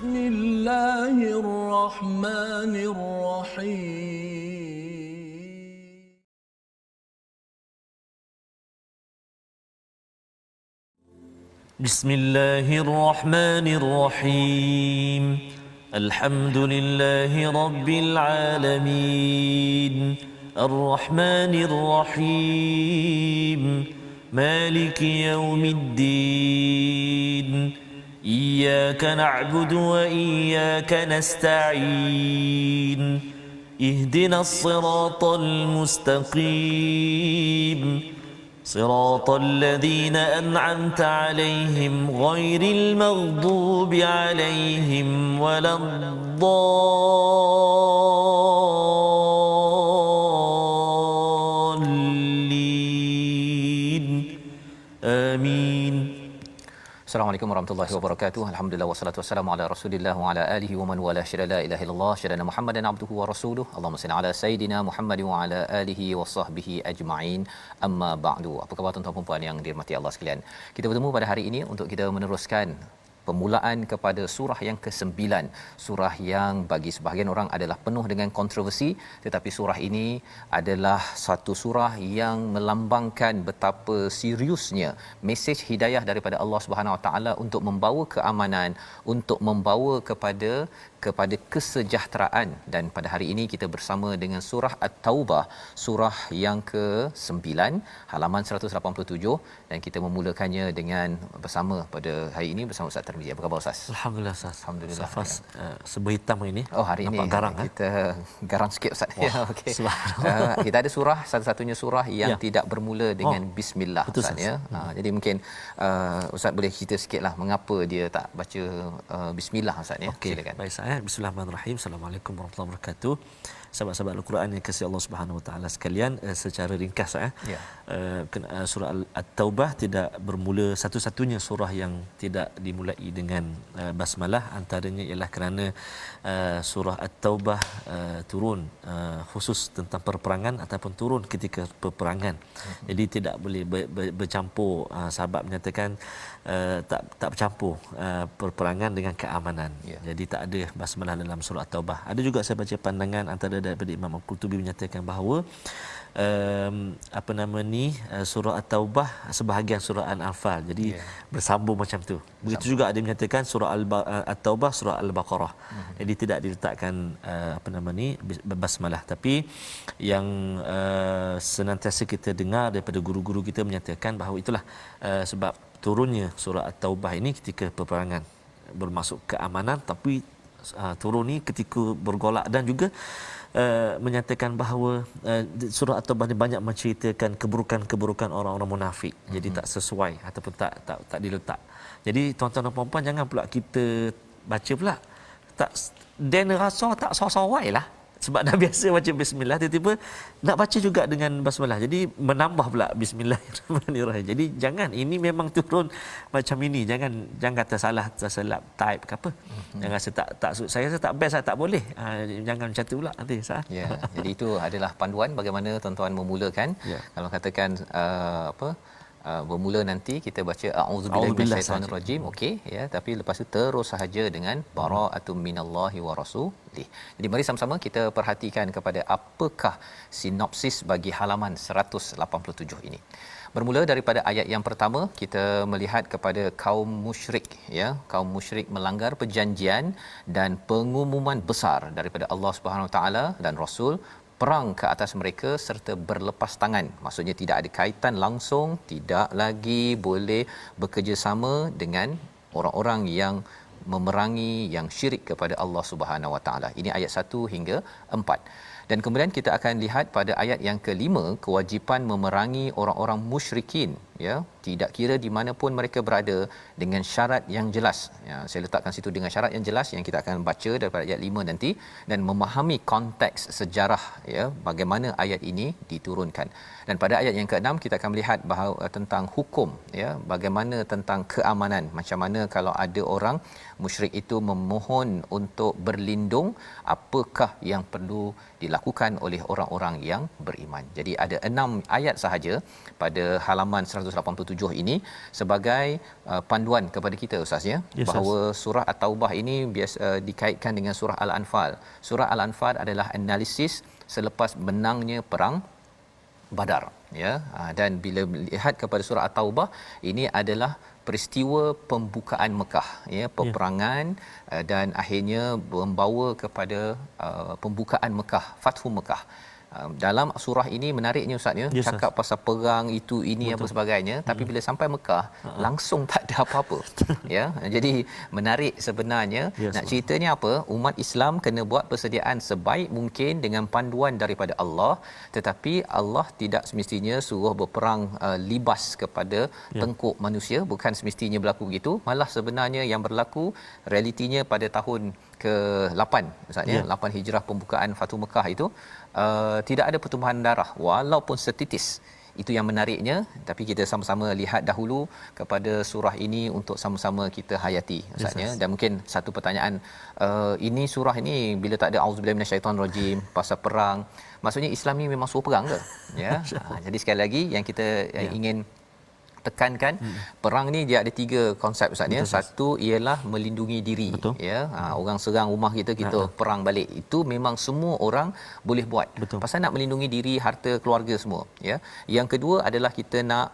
بسم الله الرحمن الرحيم بسم الله الرحمن الرحيم الحمد لله رب العالمين الرحمن الرحيم مالك يوم الدين إياك نعبد وإياك نستعين اهدنا الصراط المستقيم صراط الذين أنعمت عليهم غير المغضوب عليهم ولا الضالين آمين. Assalamualaikum warahmatullahi wabarakatuh. Alhamdulillah wassalatu wassalamu ala Rasulillah wa ala alihi wa man wala syada la ilaha illallah syadana Muhammadan abduhu wa rasuluhu. Allahumma salli ala sayidina Muhammad wa ala alihi wa sahbihi ajma'in. Amma ba'du. Apa khabar tuan-tuan dan puan yang dirahmati Allah sekalian? Kita bertemu pada hari ini untuk kita meneruskan permulaan kepada surah yang ke-9, surah yang bagi sebahagian orang adalah penuh dengan kontroversi, tetapi surah ini adalah satu surah yang melambangkan betapa seriusnya mesej hidayah daripada Allah Subhanahu Wa Taala untuk membawa keamanan, untuk membawa kepada kesejahteraan. Dan pada hari ini kita bersama dengan surah At-Taubah, surah yang ke-9, halaman 187, dan kita memulakannya dengan bersama pada hari ini bersama Ustaz Tarmizi. Apa khabar Ustaz? Alhamdulillah Ustaz. Alhamdulillah. Safas serba hitam ini. Oh, hari nampak ini garang kita garang sikit Ustaz. Wah, Ya, okey. subhanallah. Kita ada surah, satu-satunya surah yang Ya. tidak bermula dengan bismillah betul, Ustaz, Ustaz. ya. Jadi mungkin Ustaz boleh cerita sikitlah mengapa dia tak baca bismillah Ustaz, ya. Okey, Silakan. baik saya. Bismillahirrahmanirrahim. Assalamualaikum warahmatullahi wabarakatuh. Sahabat-sahabat Al-Quran yang kasih Allah Subhanahu Wa Taala sekalian, secara ringkas Ya. surah At-Taubah tidak bermula, satu-satunya surah yang tidak dimulai dengan basmalah, antaranya ialah kerana surah At-Taubah turun khusus tentang perperangan ataupun turun ketika peperangan. Jadi tidak boleh bercampur, sahabat menyatakan tak bercampur perperangan dengan keamanan. Ya. Jadi tak ada basmalah dalam surah At-Taubah. Ada juga saya baca pandangan antara daripada Imam Al-Qurtubi menyatakan bahawa surah At-Taubah sebahagian surah Al-Anfal. Jadi bersambung macam tu. Begitu juga ada yang menyatakan surah At-Taubah surah Al-Baqarah. Jadi tidak diletakkan basmalah, tapi yang senantiasa kita dengar daripada guru-guru kita menyatakan bahawa itulah sebab turunnya surah At-Taubah ini ketika peperangan, bermaksud keamanan, tapi turun ni ketika bergolak, dan juga menyatakan bahawa surah At-Taubah ni banyak menceritakan keburukan-keburukan orang-orang munafik. Jadi tak sesuai ataupun tak diletak. Jadi tuan-tuan dan puan-puan, jangan pula kita baca pula tak dan rasa tak sawai lah. Sebab dah biasa baca bismillah, tiba-tiba nak baca juga dengan basmalah. Jadi menambah pula bismillahirrahmanirrahim. Jadi jangan, ini memang turun macam ini. Jangan kata salah, tersilap type ke apa. Jangan rasa tak saya rasa tak best, tak boleh. Jangan macam tu pula nanti sah. Ya, jadi itu adalah panduan bagaimana tuan-tuan memulakan. Ya. Kalau katakan bermula nanti kita baca a'udzubillahi minasyaitonirrajim, okey ya, tapi lepas tu terus sahaja dengan bara'atum minallahi wa rasulih. Jadi mari sama-sama kita perhatikan kepada apakah sinopsis bagi halaman 187 ini. Bermula daripada ayat yang pertama, kita melihat kepada kaum musyrik, ya. Kaum musyrik melanggar perjanjian dan pengumuman besar daripada Allah Subhanahu Wa Taala dan Rasul, perang ke atas mereka serta berlepas tangan. Maksudnya tidak ada kaitan langsung, tidak lagi boleh bekerjasama dengan orang-orang yang memerangi, yang syirik kepada Allah Subhanahu Wa Taala. Ini ayat 1 hingga 4. Dan kemudian kita akan lihat pada ayat yang kelima, kewajipan memerangi orang-orang musyrikin, ya, tidak kira di mana pun mereka berada, dengan syarat yang jelas. Ya, saya letakkan situ dengan syarat yang jelas yang kita akan baca daripada ayat 5 nanti, dan memahami konteks sejarah, ya, bagaimana ayat ini diturunkan. Dan pada ayat yang ke-6 kita akan melihat bahawa tentang hukum, ya, bagaimana tentang keamanan, macam mana kalau ada orang musyrik itu memohon untuk berlindung, apakah yang perlu dilakukan oleh orang-orang yang beriman. Jadi ada 6 ayat sahaja pada halaman 187 ini sebagai panduan kepada kita Ustaz ya, bahawa surah At-Taubah ini biasa dikaitkan dengan surah Al-Anfal. Surah Al-Anfal adalah analisis selepas menangnya perang Badar ya. Dan bila melihat kepada surah At-Taubah, ini adalah peristiwa pembukaan Mekah ya, peperangan dan akhirnya membawa kepada pembukaan Mekah, Fathu Mekah. Dalam surah ini menariknya Ustaz ya, cakap pasal perang itu ini apa sebagainya, tapi bila sampai Mekah langsung tak ada apa-apa ya. Jadi menarik sebenarnya. Nak ceritanya apa, umat Islam kena buat persediaan sebaik mungkin dengan panduan daripada Allah, tetapi Allah tidak semestinya suruh berperang libas kepada tengkuk manusia, bukan semestinya berlaku begitu. Malah sebenarnya yang berlaku realitinya pada tahun ke-8 Ustaz ya, 8 Hijrah pembukaan Fathu Mekah itu tidak ada pertumpahan darah walaupun setitis. Itu yang menariknya. Tapi kita sama-sama lihat dahulu kepada surah ini untuk sama-sama kita hayati Ustaz ya. Dan mungkin satu pertanyaan, ini surah ini bila tak ada auzubillahi minasyaitonirrajim pasal perang, maksudnya Islam ni memang suruh perang ke ya? Jadi sekali lagi yang kita ingin tekankan, perang ni dia ada 3 konsep Ustaz ya. Satu ialah melindungi diri. Ya, orang serang rumah kita, kita perang balik. Itu memang semua orang boleh buat. Pasal nak melindungi diri, harta keluarga semua ya. Yang kedua adalah kita nak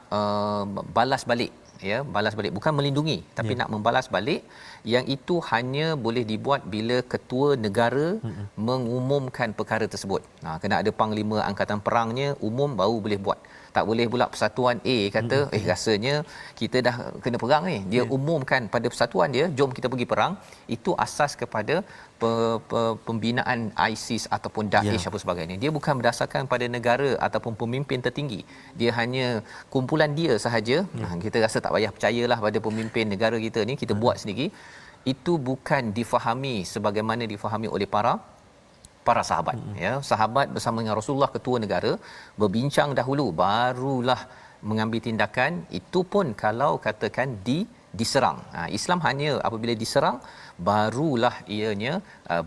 balas balik ya, balas balik, bukan melindungi tapi nak membalas balik. Yang itu hanya boleh dibuat bila ketua negara mengumumkan perkara tersebut. Kena ada panglima angkatan perangnya umum baru boleh buat. Tak boleh pula persatuan A kata rasanya kita dah kena perang ni, dia umumkan pada persatuan dia, jom kita pergi perang. Itu asas kepada pembinaan ISIS ataupun Daesh apa sebagainya. Dia bukan berdasarkan pada negara ataupun pemimpin tertinggi, dia hanya kumpulan dia sahaja. Kita rasa tak payah percayalah pada pemimpin negara kita ni, kita buat sendiri. Itu bukan difahami sebagaimana difahami oleh para sahabat ya. Sahabat bersama dengan Rasulullah ketua negara berbincang dahulu, barulah mengambil tindakan. Itu pun kalau katakan diserang. Islam hanya apabila diserang barulah ianya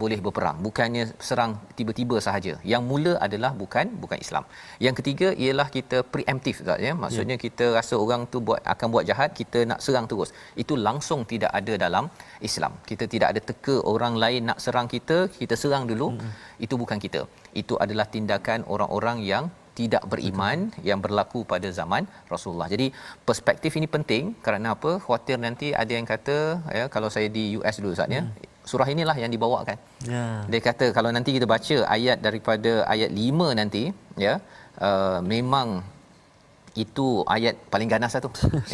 boleh berperang, bukannya serang tiba-tiba sahaja. Yang mula adalah bukan Islam. Yang ketiga ialah kita preemptif ya, maksudnya kita rasa orang tu akan buat jahat, kita nak serang terus. Itu langsung tidak ada dalam Islam. Kita tidak ada teka orang lain nak serang kita, kita serang dulu. Itu bukan kita. Itu adalah tindakan orang-orang yang tidak beriman yang berlaku pada zaman Rasulullah. Jadi perspektif ini penting. Kerana apa? Khawatir nanti ada yang kata ya, kalau saya di US dulu Ustaz ya, surah inilah yang dibawakan. Dia kata kalau nanti kita baca ayat daripada ayat 5 nanti ya, memang itu ayat paling ganas satu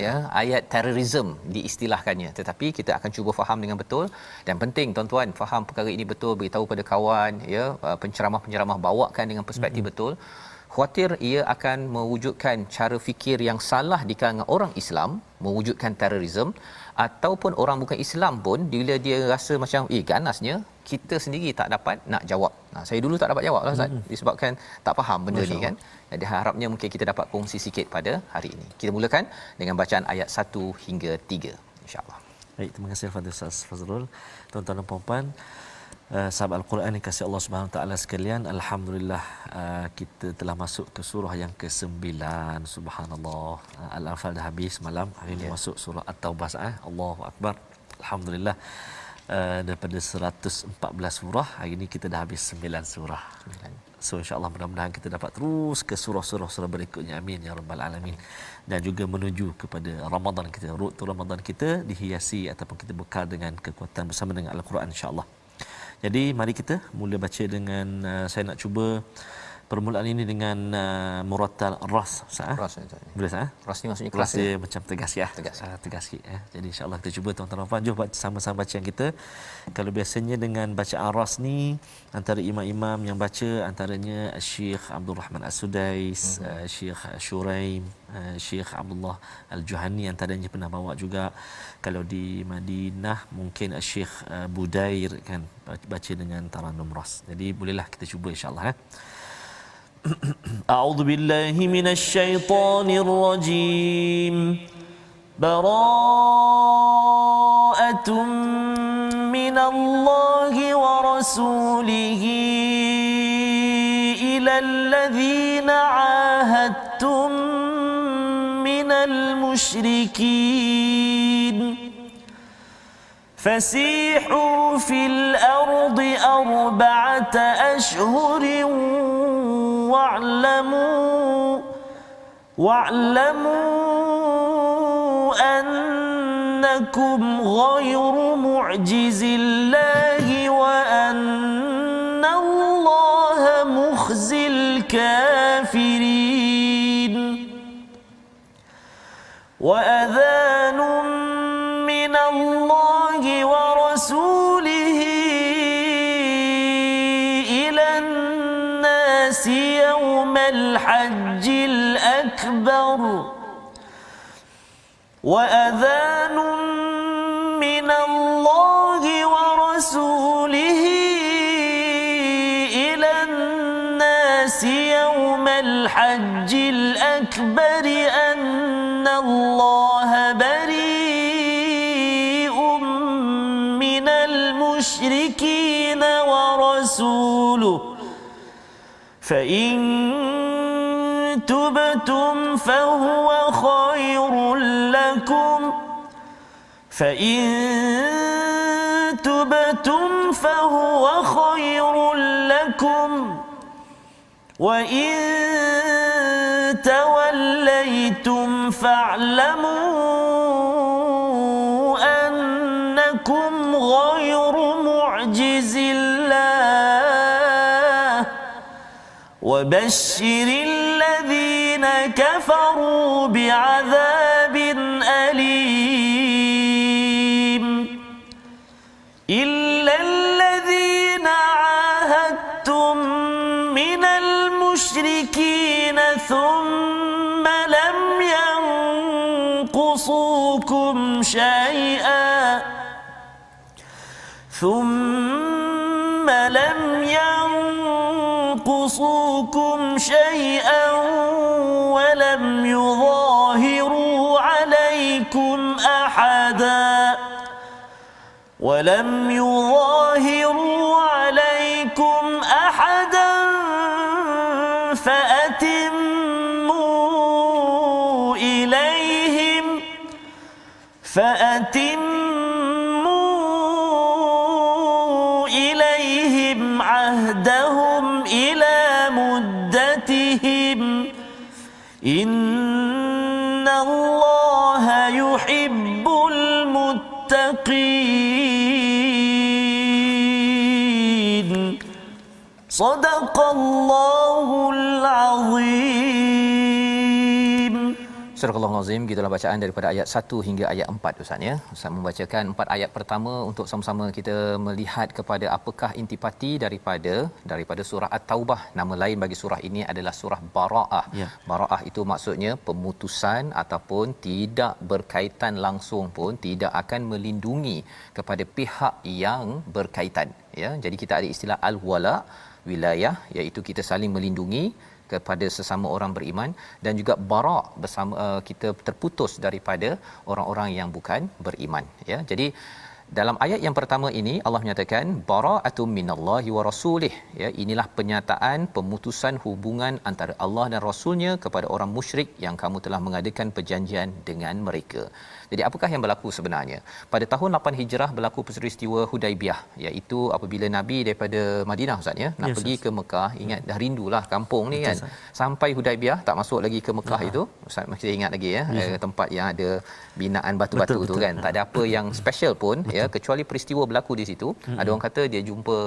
ya, ayat terorisme diistilahkannya. Tetapi kita akan cuba faham dengan betul, dan penting tuan-tuan faham perkara ini betul, beritahu pada kawan ya, penceramah-penceramah bawakan dengan perspektif betul. Khawatir ia akan mewujudkan cara fikir yang salah di kalangan orang Islam, mewujudkan terorisme. Ataupun orang bukan Islam pun bila dia rasa macam ganasnya, kita sendiri tak dapat nak jawab. Saya dulu tak dapat jawab lah Ustaz, disebabkan tak faham benda ni kan. Jadi harapnya mungkin kita dapat kongsi sikit pada hari ini. Kita mulakan dengan bacaan ayat 1 hingga 3 insya-Allah. Baik, terima kasih kepada Ustaz Fazrul. Tuan-tuan dan puan-puan, sahabat Al-Quran yang kasih Allah Subhanahu taala sekalian, alhamdulillah kita telah masuk ke surah yang ke-9. Subhanallah, Al-Anfal dah habis malam, hari ini masuk surah At-Taubah. Allahu akbar. Alhamdulillah, daripada 114 surah, hari ini kita dah habis 9 surah. So insya-Allah mudah-mudahan kita dapat terus ke surah-surah berikutnya, amin ya rabbal alamin. Dan juga menuju kepada Ramadan kita, road to Ramadan kita dihiasi ataupun kita bekal dengan kekuatan bersama dengan Al-Quran insya-Allah. Jadi mari kita mula baca dengan saya nak cuba permulaan ini dengan murattal ras. Ras boleh ras ni maksudnya kelas dia macam tegas ya. Tegas sikit ya. Jadi insya-Allah kita cuba tuan-tuan dan puan, jom sama-sama bacaan kita. Kalau biasanya dengan bacaan ras ni antara imam-imam yang baca antaranya Syekh Abdul Rahman As-Sudais, Syekh Shuraim, Syekh Abdullah Al-Juhani antaranya pernah bawa juga. Kalau di Madinah mungkin Syekh Budair kan baca dengan taranum ras. Jadi bolehlah kita cuba insya-Allah. أعوذ بالله من الشيطان الرجيم براءة من الله ورسوله إلى الذين عاهدتم من المشركين فسيحوا في الأرض 4 أشهر واعلموا أنكم غير معجز الله وأن الله مخزي الكافرين وأذان من الله ورسوله إلى الناس يوم الحج الأكبر وأذان من الله ورسوله إلى الناس يوم الحج الأكبر أن الله بريء من المشركين ورسوله فإن تبتم فهو خير لكم وإن توليتم فاعلموا أنكم غير معجز الله وبشر الذين كفروا بعذاب أليم إلا الذين عاهدتم من المشركين ثم لم ينقصوكم شيئا ولم يظاهروا عليكم أحدا فأتموا إليهم عهدهم إلى مدتهم إن الله يحب المتقين صدق الله العظيم. Surah Al-Azim, gitulah bacaan daripada ayat 1 hingga ayat 4 Ustaz ya. Ustaz membacakan 4 ayat pertama untuk sama-sama kita melihat kepada apakah intipati daripada surah At-Taubah. Nama lain bagi surah ini adalah surah Bara'ah. Ya. Bara'ah itu maksudnya pemutusan ataupun tidak berkaitan langsung pun, tidak akan melindungi kepada pihak yang berkaitan ya. Jadi kita ada istilah al-wala wilayah, iaitu kita saling melindungi kepada sesama orang beriman, dan juga bara' bersama kita terputus daripada orang-orang yang bukan beriman ya. Jadi dalam ayat yang pertama ini Allah menyatakan bara'atum minallahi wa rasulih ya, inilah penyataan pemutusan hubungan antara Allah dan rasulnya kepada orang musyrik yang kamu telah mengadakan perjanjian dengan mereka. Jadi apakah yang berlaku sebenarnya? Pada tahun 8 Hijrah berlaku peristiwa Hudaibiyah, iaitu apabila Nabi daripada Madinah Ustaz ya nak pergi ke Mekah. Ingat dah rindulah kampung ni kan. Sampai Hudaibiyah tak masuk lagi ke Mekah itu. Ustaz masih ingat lagi ya, tempat yang ada binaan batu-batu tu kan. Tak ada apa yang special pun ya, kecuali peristiwa berlaku di situ. Ada orang kata dia jumpa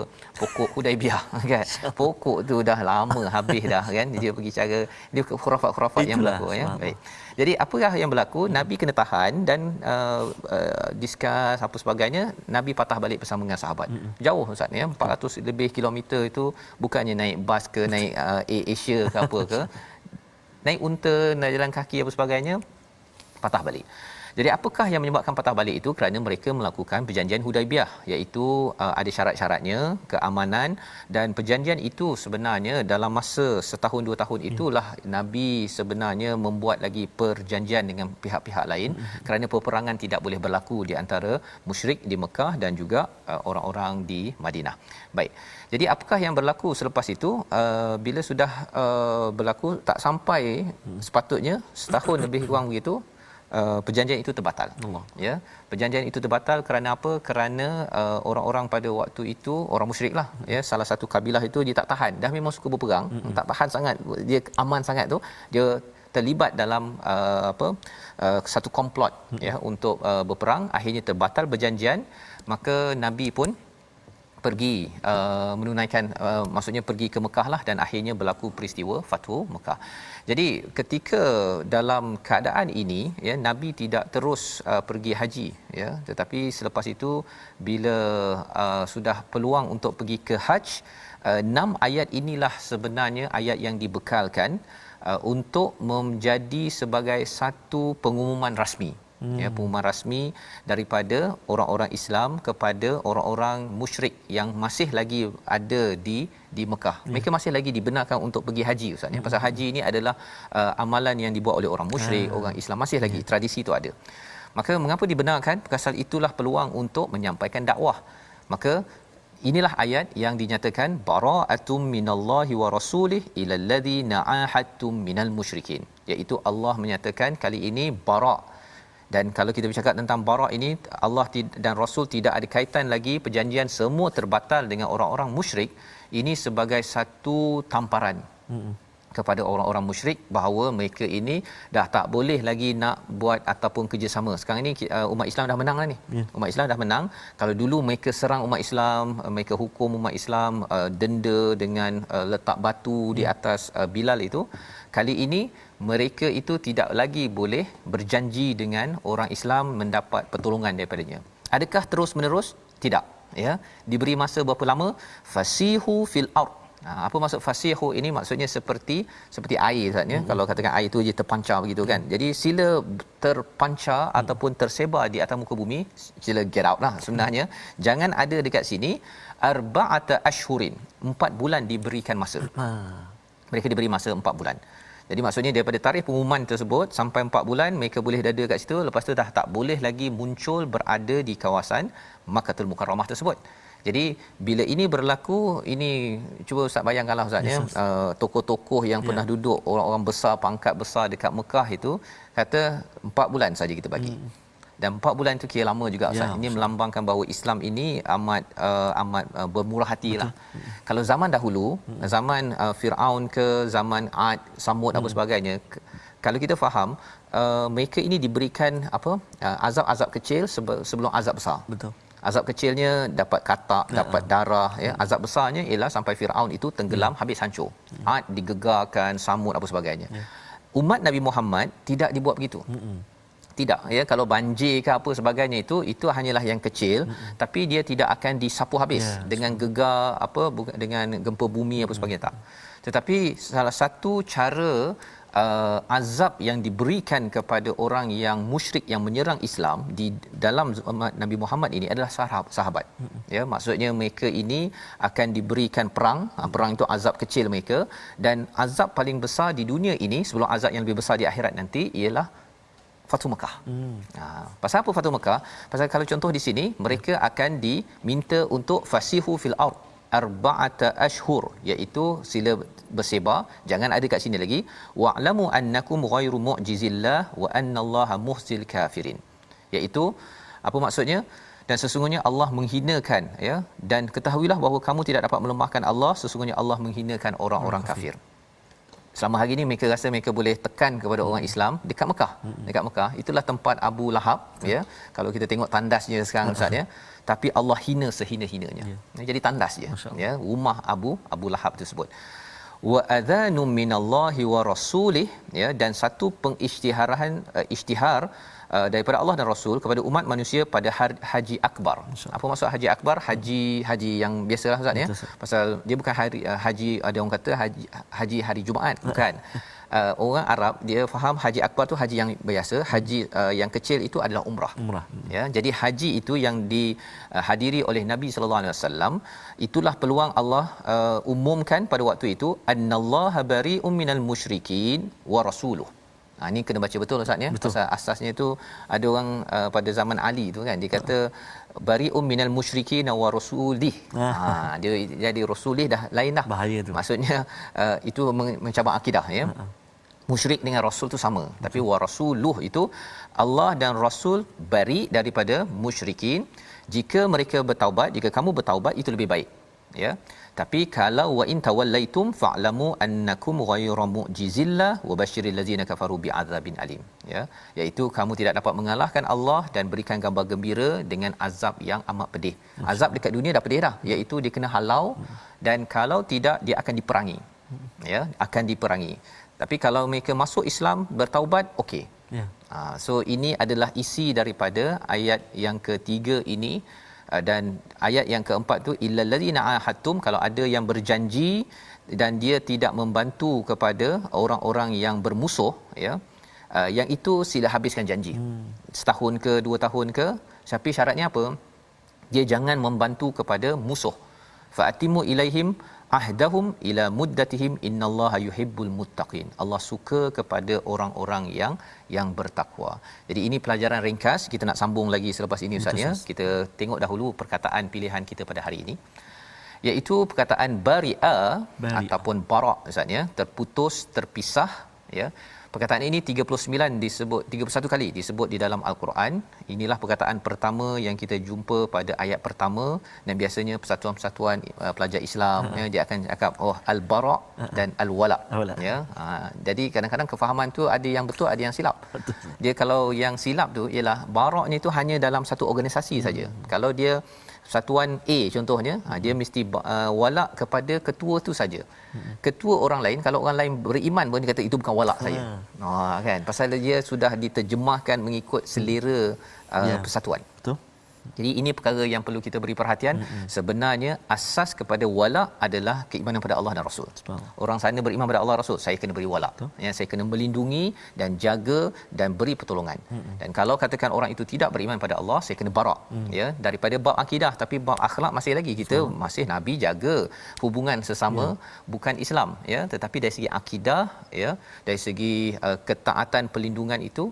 pokok Hudaibiyah kan. Pokok tu dah lama habis dah kan. Dia pergi cara dia khurafat-khurafat yang berlaku ya. Baik. Jadi apakah yang berlaku? Nabi kena tahan dan diskus apa sebagainya. Nabi patah balik bersama dengan sahabat. Jauh Ustaz ya, 400 lebih kilometer itu, bukannya naik bas ke naik Asia ke apa ke. Naik unta, nak jalan kaki apa sebagainya, patah balik. Jadi apakah yang menyebabkan patah balik itu? Kerana mereka melakukan perjanjian Hudaibiyah, iaitu ada syarat-syaratnya, keamanan, dan perjanjian itu sebenarnya dalam masa setahun 2 tahun itulah Nabi sebenarnya membuat lagi perjanjian dengan pihak-pihak lain kerana peperangan tidak boleh berlaku di antara musyrik di Mekah dan juga orang-orang di Madinah. Baik. Jadi apakah yang berlaku selepas itu? Bila sudah berlaku tak sampai sepatutnya setahun lebih kurang begitu, perjanjian itu terbatal. Allah. Ya, perjanjian itu terbatal kerana apa? Kerana orang-orang pada waktu itu orang musyriklah, ya, salah satu kabilah itu dia tak tahan, dah memang suka berperang, tak tahan sangat, dia aman sangat tu, dia terlibat dalam satu komplot, ya, untuk berperang, akhirnya terbatal perjanjian. Maka Nabi pun pergi menunaikan, maksudnya pergi ke Mekah lah, dan akhirnya berlaku peristiwa Fathu Mekah. Jadi ketika dalam keadaan ini, ya, Nabi tidak terus pergi haji, ya, tetapi selepas itu bila sudah peluang untuk pergi ke haji, 6 ayat inilah sebenarnya ayat yang dibekalkan untuk menjadi sebagai satu pengumuman rasmi. Ya, pengumuman rasmi daripada orang-orang Islam kepada orang-orang musyrik yang masih lagi ada di Mekah. Mereka masih lagi dibenarkan untuk pergi haji, Ustaz, ya. Pasal haji ini adalah amalan yang dibuat oleh orang musyrik, orang Islam masih lagi tradisi itu ada. Maka mengapa dibenarkan? Pasal itulah peluang untuk menyampaikan dakwah. Maka inilah ayat yang dinyatakan bara'atum minallahi wa rasulih ilal ladzina ahadtum minal musyrikin, iaitu Allah menyatakan kali ini bara'. Dan kalau kita bercakap tentang bara' ini, Allah dan Rasul tidak ada kaitan lagi, perjanjian semua terbatal dengan orang-orang musyrik. Ini sebagai satu tamparan kepada orang-orang musyrik bahawa mereka ini dah tak boleh lagi nak buat ataupun kerjasama. Sekarang ini umat Islam dah menang lah ni. Umat Islam dah menang. Kalau dulu mereka serang umat Islam, mereka hukum umat Islam, denda dengan letak batu di atas Bilal itu, kali ini mereka itu tidak lagi boleh berjanji dengan orang Islam mendapat pertolongan daripadanya. Adakah terus menerus? Tidak, ya. Diberi masa berapa lama? Fasihu fil ard. Apa maksud fasihu ini? Maksudnya seperti air, Ustaz, ya. Kalau katakan air tu je terpancar begitu kan. Jadi sila terpancar ataupun tersebar di atas muka bumi, sila get out lah sebenarnya. Jangan ada dekat sini. Arba'ata ashhurin, 4 bulan diberikan masa. Mereka diberi masa 4 bulan. Jadi maksudnya daripada tarikh pengumuman tersebut sampai 4 bulan mereka boleh berada kat situ, lepas tu dah tak boleh lagi muncul berada di kawasan Makkahul Mukarramah tersebut. Jadi bila ini berlaku, ini cuba Ustaz bayangkanlah, Ustaz, ya, tokoh-tokoh yang pernah duduk, orang-orang besar, pangkat besar dekat Mekah itu kata 4 bulan saja kita bagi. Dan 4 bulan itu kira lama juga, Ustaz. Ini melambangkan bahawa Islam ini amat bermurah hatilah. Kalau zaman dahulu, zaman Firaun ke zaman Ad, Samud apa sebagainya, kalau kita faham, mereka ini diberikan azab-azab kecil sebelum azab besar. Betul. Azab kecilnya dapat katak, dapat darah, ya. Azab besarnya ialah sampai Firaun itu tenggelam, habis hancur. Ad digegarkan, Samud apa sebagainya. Umat Nabi Muhammad tidak dibuat begitu. Tidak, ya. Kalau banjir ke apa sebagainya itu hanyalah yang kecil, tapi dia tidak akan disapu habis dengan gegar dengan gempa bumi apa sebagainya, tak. Tetapi salah satu cara azab yang diberikan kepada orang yang musyrik yang menyerang Islam di dalam umat Nabi Muhammad ini adalah sahabat. Ya, maksudnya mereka ini akan diberikan perang. Perang itu azab kecil mereka, dan azab paling besar di dunia ini sebelum azab yang lebih besar di akhirat nanti ialah Fathu Mekah. Pasal apa Fathu Mekah? Pasal kalau contoh di sini mereka akan diminta untuk fasihu fil ard arba'ata ashhur, iaitu sila bersebar, jangan ada kat sini lagi, wa'lamu annakum ghairu mu'jizillah wa annallaha muhzil kafirin, iaitu apa maksudnya? Dan sesungguhnya Allah menghinakan, ya, dan ketahuilah bahawa kamu tidak dapat melemahkan Allah, sesungguhnya Allah menghinakan orang-orang kafir. Selama hari ini mereka rasa mereka boleh tekan kepada orang Islam dekat Mekah. Dekat Mekah itulah tempat Abu Lahab, ya. Kalau kita tengok tandasnya sekarang, Ustaz, ya. Tapi Allah hina sehina-hinanya. Jadi tandas je, ya, rumah Abu Lahab tersebut. Wa adhanum minallahi wa rasulih, ya, dan satu isytihar daripada Allah dan Rasul kepada umat manusia pada haji akbar. Apa maksud haji akbar? Haji yang biasalah, Ustaz, ya. Pasal dia bukan haji, ada orang kata haji hari Jumaat, bukan. Orang Arab dia faham haji akbar tu haji yang biasa, haji yang kecil itu adalah umrah. Ya, jadi haji itu yang dihadiri oleh Nabi sallallahu alaihi wasallam, itulah peluang Allah umumkan pada waktu itu, annallaha bari'um minal musyrikin wa rasuluh. Ini kena baca betul, Ustaz, ya. Pasal asasnya itu ada orang pada zaman Ali tu kan, dia kata bari'um minal musyrikin wa rasulih. Dia jadi rasulih dah lain dah. Bahaya tu. Maksudnya itu mencabar akidah, ya. musyrik dengan rasul tu sama, tapi wa rasuluh itu Allah dan rasul bari daripada musyrikin jika mereka bertaubat, jika kamu bertaubat itu lebih baik, ya. Tapi kalau wa in tawallaitum fa'lamu annakum ghayru mu'jizillah wa basyiril ladzina kafaru bi'adzabin alim, ya, iaitu kamu tidak dapat mengalahkan Allah dan berikan kabar gembira dengan azab yang amat pedih. Azab dekat dunia dah pedih dah, iaitu dia kena halau, dan kalau tidak dia akan diperangi, ya, akan diperangi. Tapi kalau mereka masuk Islam bertaubat, okey. Ya. So ini adalah isi daripada ayat yang ketiga ini. Dan ayat yang keempat tu illal ladzina ahadtum, kalau ada yang berjanji dan dia tidak membantu kepada orang-orang yang bermusuh, ya, yang itu sila habiskan janji. Setahun ke 2 tahun ke, tapi syaratnya apa? Dia jangan membantu kepada musuh. Fa'atimu ilaihim ahdahum ila muddatihim innallaha yuhibbul muttaqin. Allah suka kepada orang-orang yang bertakwa. Jadi ini pelajaran ringkas, kita nak sambung lagi selepas ini Ustaz, ya. Kita tengok dahulu perkataan pilihan kita pada hari ini, iaitu perkataan bari'a ataupun bara' Ustaz, ya, terputus, terpisah, ya. Perkataan ini 39 disebut, 31 kali disebut di dalam Al-Quran. Inilah perkataan pertama yang kita jumpa pada ayat pertama, dan biasanya persatuan-persatuan pelajar Islam, ya, dia akan cakap al-bara' dan al-wala', ya. Jadi kadang-kadang kefahaman tu ada yang betul, ada yang silap. Dia kalau yang silap tu ialah bara'-nya itu hanya dalam satu organisasi saja. Kalau dia persatuan A contohnya, dia mesti wala' kepada ketua tu saja. Ketua orang lain, kalau orang lain beriman pun dia kata itu bukan wala' saya. Kan, pasal dia sudah diterjemahkan mengikut selera persatuan. Betul. Jadi ini perkara yang perlu kita beri perhatian. Sebenarnya asas kepada wala' adalah keimanan pada Allah dan Rasul. Orang sana beriman pada Allah Rasul, saya kena beri wala', ya, saya kena melindungi dan jaga dan beri pertolongan. Dan kalau katakan orang itu tidak beriman pada Allah, saya kena bara', ya, daripada bab akidah. Tapi bab akhlak masih lagi, kita masih Nabi jaga hubungan sesama, bukan Islam, ya, tetapi dari segi akidah, ya, dari segi ketaatan perlindungan itu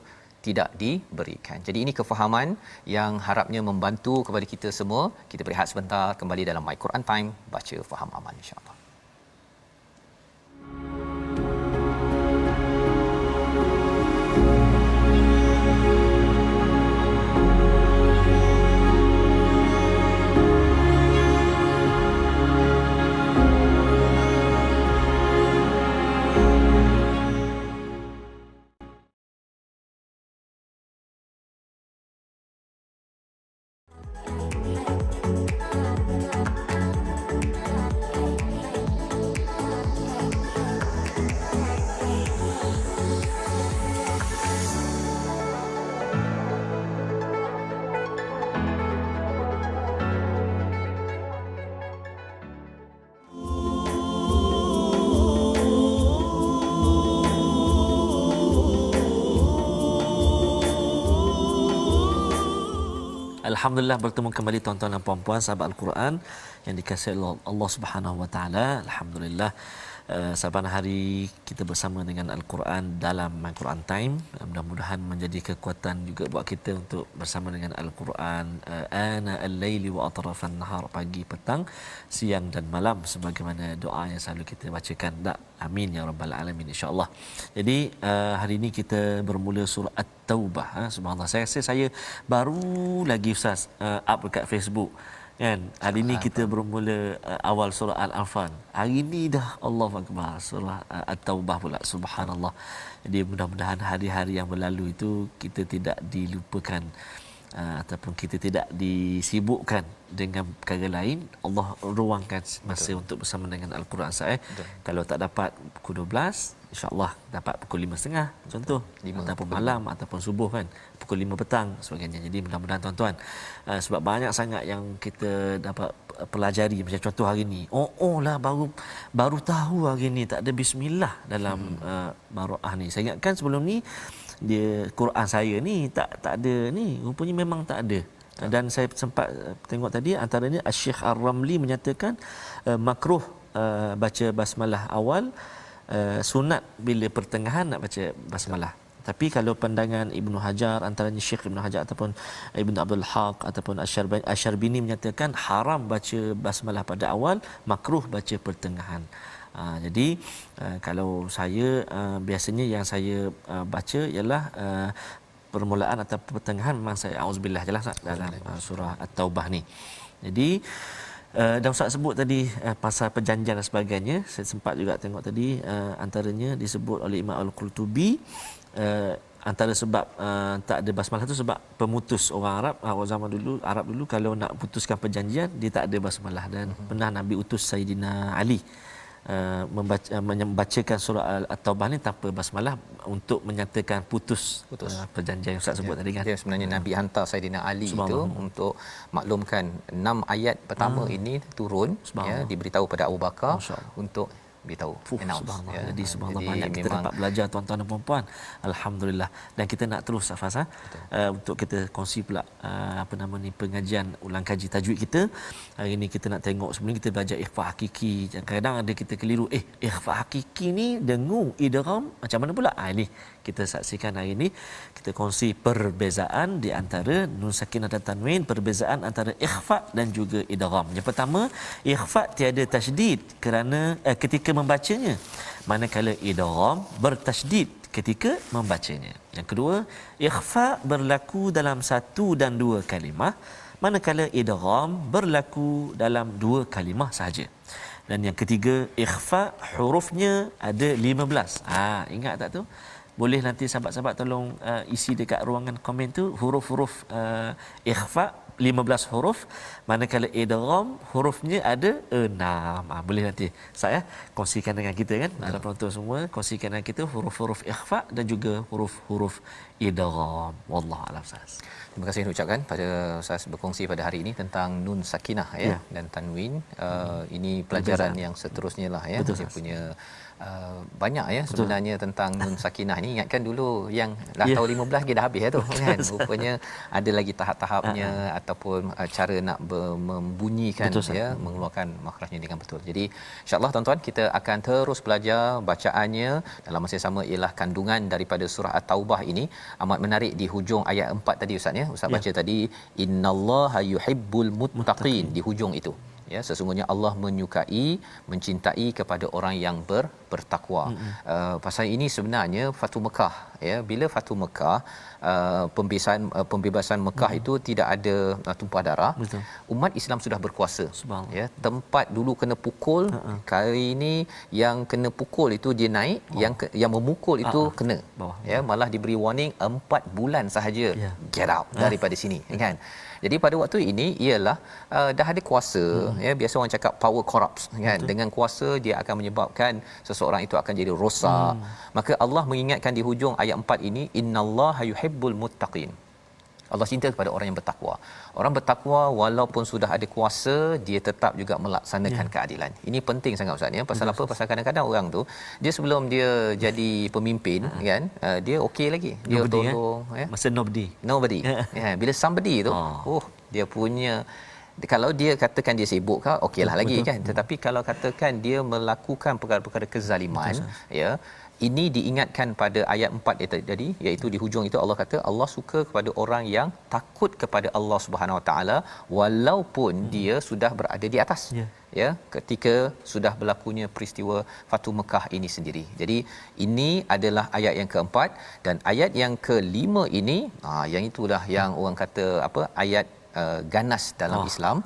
tidak diberikan. Jadi ini kefahaman yang harapnya membantu kepada kita semua. Kita berehat sebentar, kembali dalam My Quran Time, baca faham amal, insya-Allah. Alhamdulillah, bertemu kembali tuan-tuan dan puan-puan sahabat Al-Quran yang dikasihi Allah Subhanahu Wa Taala. Alhamdulillah, saban hari kita bersama dengan Al-Quran dalam My Quran Time. Mudah-mudahan menjadi kekuatan juga buat kita untuk bersama dengan Al-Quran ana al-laili wa atrafan nahar, pagi, petang, siang dan malam, sebagaimana doa yang selalu kita bacakan. Amin ya rabbal alamin, insya-Allah. Jadi hari ini kita bermula surah At-Taubah. Subhanallah, saya rasa saya baru lagi Ustaz up dekat Facebook, kan. Hari ini kita bermula awal surah Al-Anfal. Hari ini dah Allahu Akbar surah At-Taubah pula. Subhanallah. Jadi mudah-mudahan hari-hari yang berlalu itu kita tidak dilupakan, ataupun kita tidak disibukkan dengan perkara lain. Allah ruangkan masa untuk bersama dengan Al-Quran saya. Kalau tak dapat pukul 12, insya-Allah dapat pukul 5.30 contoh, ataupun malam ataupun subuh, kan, pukul 5 petang sebagainya. Jadi mudah-mudahan tuan-tuan, sebab banyak sangat yang kita dapat pelajari, macam contoh hari ni, lah baru tahu hari ni tak ada bismillah dalam baroah ni. Saya ingatkan sebelum ni dia Quran saya ni tak ada ni, rupanya memang tak ada. Dan saya sempat tengok tadi, antaranya Syekh Ar-Ramli menyatakan makruh baca basmalah awal, sunat bila pertengahan nak baca basmalah. Tapi kalau pandangan Ibnu Hajar, antaranya Syekh Ibnu Hajar ataupun Ibnu Abdul Haq ataupun Asy-Syarbini menyatakan haram baca basmalah pada awal, makruh baca pertengahan. Jadi kalau saya biasanya yang saya baca ialah permulaan atau pertengahan memang saya auzubillah jelas dalam surah At-Taubah ni. Jadi dan Ustaz sebut tadi pasal perjanjian dan sebagainya, saya sempat juga tengok tadi antaranya disebut oleh Imam Al-Qurtubi antara sebab tak ada basmalah tu sebab pemutus orang Arab zaman dulu Arab dulu kalau nak putuskan perjanjian dia tak ada basmalah, dan pernah Nabi utus Sayyidina Ali membacakan surah At-Taubah ni tanpa basmalah untuk menyatakan putus. Perjanjian yang Ustaz sebut tadi kan. Dia sebenarnya Nabi hantar Saidina Ali itu untuk maklumkan 6 ayat pertama ini turun diberitahu pada Abu Bakar untuk beritahu subhanallah. Jadi subhanallah banyak kita dapat belajar tuan-tuan dan puan-puan. Alhamdulillah. Dan kita nak terus Hafaz untuk kita kongsi pula pengajian ulang kaji tajwid kita. Hari ini kita nak tengok sebelum kita belajar ikhfa hakiki. Kadang-kadang ada kita keliru ikhfa hakiki ni dengung idgham macam mana pula? Ini kita saksikan hari ini kita kongsi perbezaan di antara nun sakinah dan tanwin, perbezaan antara ikhfa dan juga idgham. Yang pertama, ikhfa tiada tasydid kerana ketika membacanya, manakala idgham bertasydid ketika membacanya. Yang kedua, ikhfa berlaku dalam 1 dan 2 kalimah, manakala idgham berlaku dalam 2 kalimah sahaja. Dan yang ketiga, ikhfa hurufnya ada 15. Ingat tak tu? Boleh nanti sahabat-sahabat tolong isi dekat ruangan komen tu huruf-huruf ikhfa 15 huruf, manakala idgham hurufnya ada 6. Boleh nanti saya kongsikan dengan kita kan, ada penonton semua kongsikan dengan kita huruf-huruf ikhfa dan juga huruf-huruf idgham. Wallahu a'lam. Terima kasih ucapkan pada Ustaz berkongsi pada hari ini tentang nun sakinah dan tanwin. Ini pelajaran yang seterusnya lah ya. Dia punya banyak sebenarnya tentang nun sakinah ni. Ingatkan dulu yang dah tahu 15 lagi dah habis tu kan. Rupanya ada lagi tahap-tahapnya ataupun cara nak membunyikan mengeluarkan makhrajnya dengan betul. Jadi insya-Allah tuan-tuan kita akan terus belajar bacaannya. Dalam masa yang sama ialah kandungan daripada surah At-Taubah ini. Amat menarik di hujung ayat 4 tadi Ustaz Ustaz baca tadi innallaha yuhibbul muttaqin di hujung itu. Sesungguhnya Allah menyukai, mencintai kepada orang yang bertakwa. Pasal ini sebenarnya Fatu Mekah bila Fatu Mekah pembebasan Mekah itu tidak ada tumpah darah. Betul. Umat Islam sudah berkuasa. Tempat dulu kena pukul, kali ini yang kena pukul itu dia naik, yang memukul itu kena. Malah diberi warning 4 bulan sahaja. Get out daripada sini kan. Jadi pada waktu ini ialah dah ada kuasa. Biasa orang cakap power corrupts kan. Dengan kuasa dia akan menyebabkan seseorang itu akan jadi rosak. Maka Allah mengingatkan di hujung ayat 4 ini innallaha yuhibbul muttaqin. Allah cinta kepada orang yang bertakwa. Orang bertakwa walaupun sudah ada kuasa, dia tetap juga melaksanakan keadilan. Ini penting sangat Ustaz Pasal apa? Pasal kadang-kadang orang tu dia sebelum dia jadi pemimpin kan, dia okey lagi. Dia tolong masa nobody. Bila somebody tu dia punya, kalau dia katakan dia sibuk ke okeylah lagi kan. Tetapi kalau katakan dia melakukan perkara-perkara kezaliman ini diingatkan pada ayat 4 itu tadi, iaitu di hujung itu Allah kata Allah suka kepada orang yang takut kepada Allah Subhanahu Wa Taala walaupun dia sudah berada di atas. Ketika sudah berlakunya peristiwa Fatu Mekah ini sendiri. Jadi ini adalah ayat yang keempat, dan ayat yang kelima ini yang itulah yang orang kata ayat ganas dalam Islam.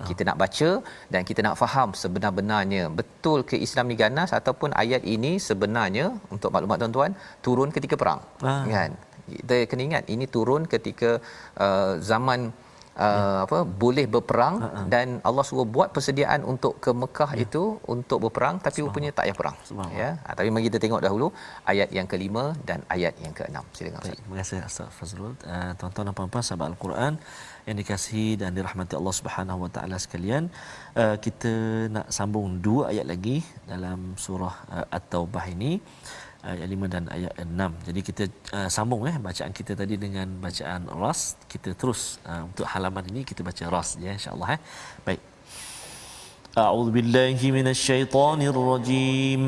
Kita nak baca dan kita nak faham sebenar-benarnya betul ke Islam ni ganas ataupun ayat ini sebenarnya untuk maklumat tuan-tuan turun ketika perang kan. Kita kena ingat ini turun ketika zaman boleh berperang dan Allah suruh buat persediaan untuk ke Mekah itu untuk berperang, tapi rupanya tak payah perang tapi mari kita tengok dahulu ayat yang kelima dan ayat yang keenam. Silakan Ustaz. Terima kasih Ustaz Fazrul. Tuan-tuan dan puan-puan sahabat Al-Quran yang dikasihi dan dirahmati Allah Subhanahu Wa Taala sekalian, kita nak sambung 2 ayat lagi dalam surah At-Taubah ini, ayat 5 dan ayat 6. Jadi kita sambung bacaan kita tadi dengan bacaan ras. Kita terus untuk halaman ini kita baca ras insya-Allah. Baik. A'udzubillahi minasyaitonirrajim.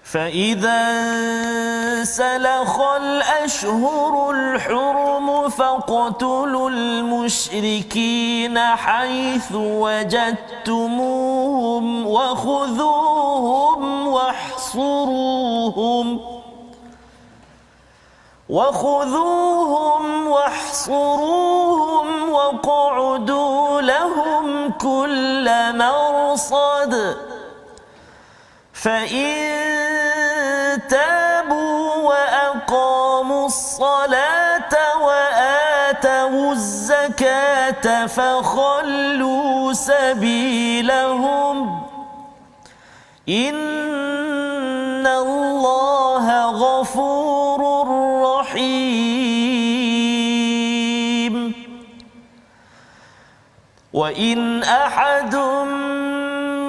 فإذا سلخ الأشهر الحرم فاقتلوا المشركين حيث وجدتموهم وخذوهم واحصروهم واقعدوا لهم كل مرصد فإن تابوا وأقاموا الصلاة وآتوا الزكاة فخلوا سبيلهم إن الله غفور رحيم وإن أحد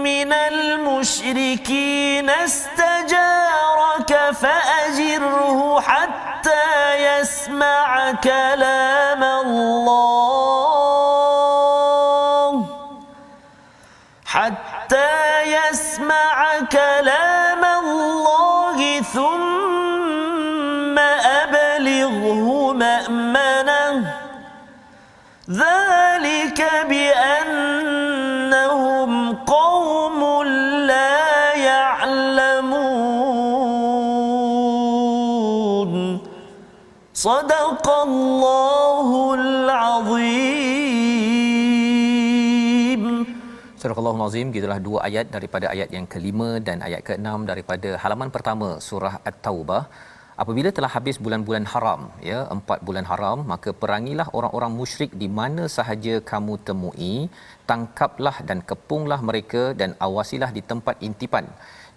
من المشركين استجارك فأجره حتى يسمع كلام الله ثم أبلغه مأمنه ذلك بأنهم قوم لا يعلمون صدق الله العظيم. Surah Al-Allahul Azim, gitulah dua ayat daripada ayat yang kelima dan ayat keenam daripada halaman pertama surah At-Taubah. Apabila telah habis bulan-bulan haram, ya, 4 bulan haram, maka perangilah orang-orang musyrik di mana sahaja kamu temui, tangkaplah dan kepunglah mereka dan awasilah di tempat intipan.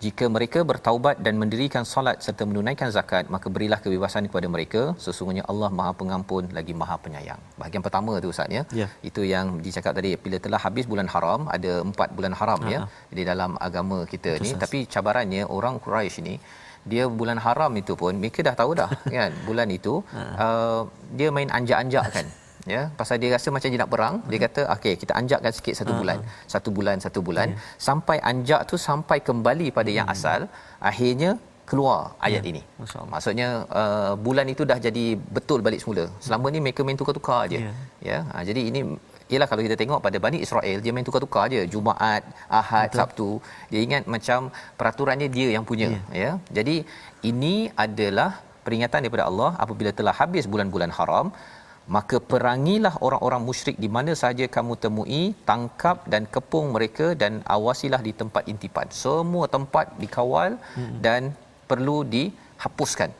Jika mereka bertaubat dan mendirikan solat serta menunaikan zakat, maka berilah kebebasan kepada mereka. Sesungguhnya Allah Maha Pengampun lagi Maha Penyayang. Bahagian pertama tu Ustaz, ya. Ya. Itu yang dicakap tadi, bila telah habis bulan haram, ada 4 bulan haram, ya, di dalam agama kita ni. Tapi cabarannya orang Quraisy ni, dia bulan haram itu pun mereka dah tahu dah kan, bulan itu dia main anjak-anjak kan, ya, pasal dia rasa macam dia nak perang. Dia kata okey, kita anjakkan sikit satu bulan sampai anjak tu sampai kembali pada yang asal. Akhirnya keluar ayat ini. Maksudnya bulan itu dah jadi betul balik semula. Selama ni mereka main tukar-tukar aje, ya. Jadi ini ialah kalau kita tengok pada Bani Israel, dia main tukar-tukar je, Jumaat, Ahad, Sabtu. Dia ingat macam peraturannya dia yang punya, ya. Jadi ini adalah peringatan daripada Allah, apabila telah habis bulan-bulan haram, maka perangilah orang-orang musyrik di mana sahaja kamu temui, tangkap dan kepung mereka dan awasilah di tempat intipan. Semua tempat dikawal dan perlu dihapuskan.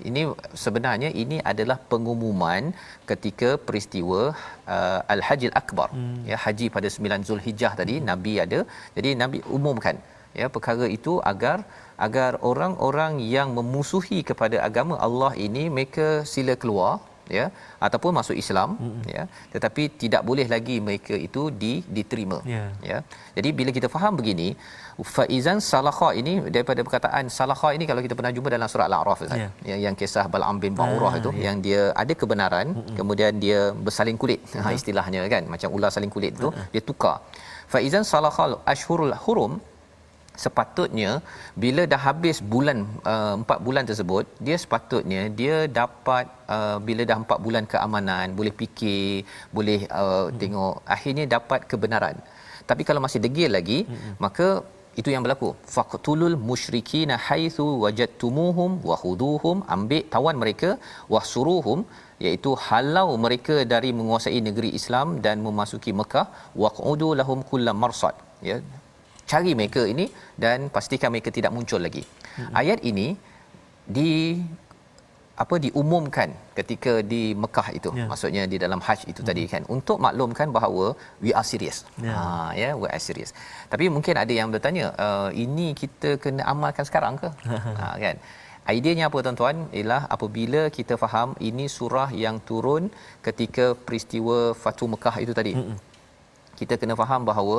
Ini sebenarnya ini adalah pengumuman ketika peristiwa Al-Hajjil Akbar, ya, haji pada 9 Zulhijjah tadi, Nabi ada. Jadi Nabi umumkan, ya, perkara itu agar orang-orang yang memusuhi kepada agama Allah ini, mereka sila keluar, ya, ataupun masuk Islam, ya, tetapi tidak boleh lagi mereka itu diterima, ya. Jadi bila kita faham begini, faizan salakha ini, daripada perkataan salakha ini kalau kita pernah jumpa dalam surah Al-A'raf, ya, yang kisah Bal'am bin Ba'urah itu, yang dia ada kebenaran, kemudian dia bersalin kulit, istilahnya kan, macam ular salin kulit itu, dia tukar. Faizan salakhal ashhurul hurum, sepatutnya bila dah habis bulan 4 bulan tersebut, dia sepatutnya dia dapat bila dah 4 bulan keamanan, boleh fikir, boleh tengok, akhirnya dapat kebenaran. Tapi kalau masih degil lagi, maka itu yang berlaku, faqtulul musyrikina haitsu wajadtumuhum wa khuduhum, ambil tawan mereka, wahsuruhum, iaitu halau mereka dari menguasai negeri Islam dan memasuki Mekah, waqudu lahum kullam marsad, ya, cari mereka ini dan pastikan mereka tidak muncul lagi. Ayat ini diumumkan ketika di Mekah itu, maksudnya di dalam Hajj itu tadi kan, untuk maklumkan bahawa we are serious. Ya, we are serious. Tapi mungkin ada yang bertanya, ini kita kena amalkan sekarang ke? Kan. Ideanya apa tuan-tuan? Ialah apabila kita faham ini surah yang turun ketika peristiwa Fathu Mekah itu tadi. Kita kena faham bahawa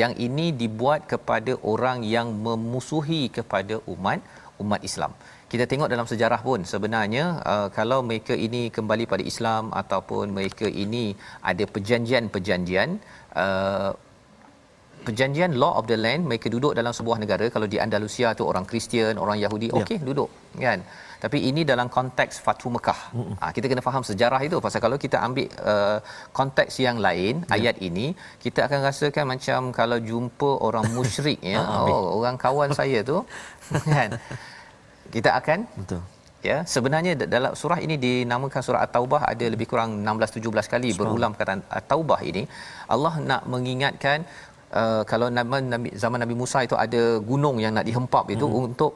yang ini dibuat kepada orang yang memusuhi kepada umat Islam. Kita tengok dalam sejarah pun sebenarnya kalau mereka ini kembali pada Islam ataupun mereka ini ada perjanjian-perjanjian, perjanjian law of the land, mereka duduk dalam sebuah negara. Kalau di Andalusia tu orang Kristian, orang Yahudi, okey duduk kan. Tapi ini dalam konteks Fathu Mekah. Kita kena faham sejarah itu, pasal kalau kita ambil konteks yang lain, ayat ini kita akan rasakan macam kalau jumpa orang musyrik ya, orang kawan saya tu kan. Kita akan Betul. ya, sebenarnya dalam surah ini dinamakan surah At-Taubah, ada lebih kurang 16-17 kali berulang perkataan At-Taubah ini. Allah nak mengingatkan kalau zaman Nabi Musa itu ada gunung yang nak dihempap itu untuk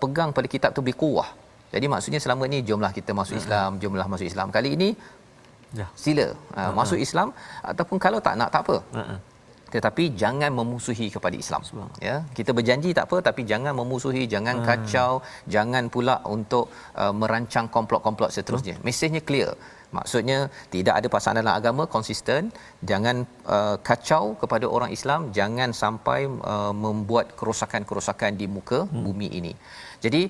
pegang pada kitab tu biquwah. Jadi maksudnya selama ni jomlah kita masuk Islam, jomlah masuk Islam. Kali ini sila masuk Islam, ataupun kalau tak nak tak apa. Tetapi jangan memusuhi kepada Islam. Ya, kita berjanji tak apa, tapi jangan memusuhi, jangan kacau, jangan pula untuk merancang komplot-komplot seterusnya. Mesejnya clear. Maksudnya tidak ada pasangan dalam agama, konsisten, jangan kacau kepada orang Islam, jangan sampai membuat kerosakan-kerosakan di muka bumi ini. Jadi